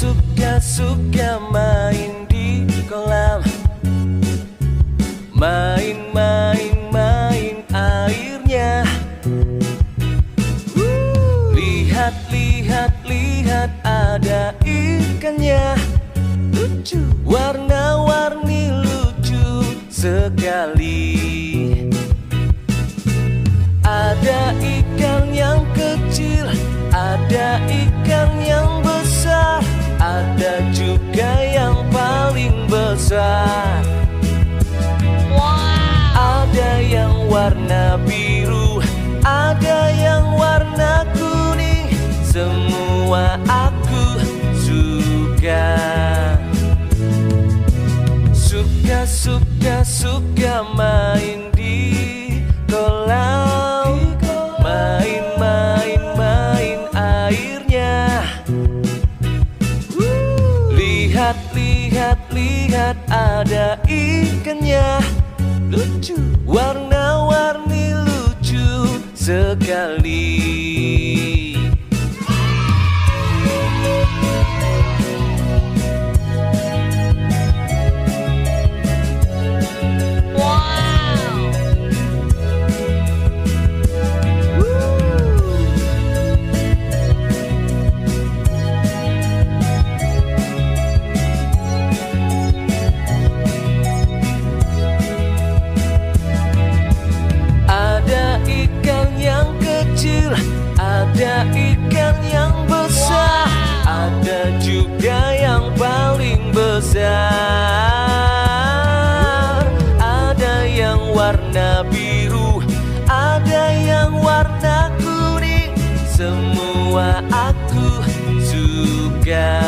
Suka-suka main di kolam, main airnya. Lihat ada ikannya, lucu, warna-warni lucu sekali. Ada ikan yang kecil, ada ikan yang besar, ada juga yang paling besar. Ada yang warna biru, ada yang warna kuning, semua aku suka. Suka main di kolam, main airnya. Lihat ada ikannya, lucu, warna-warni lucu sekali. Ada ikan yang besar, ada juga yang paling besar. Ada yang warna biru, ada yang warna kuning, semua aku suka.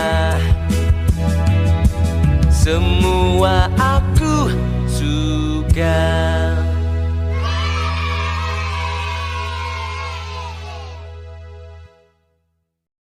Semua aku suka.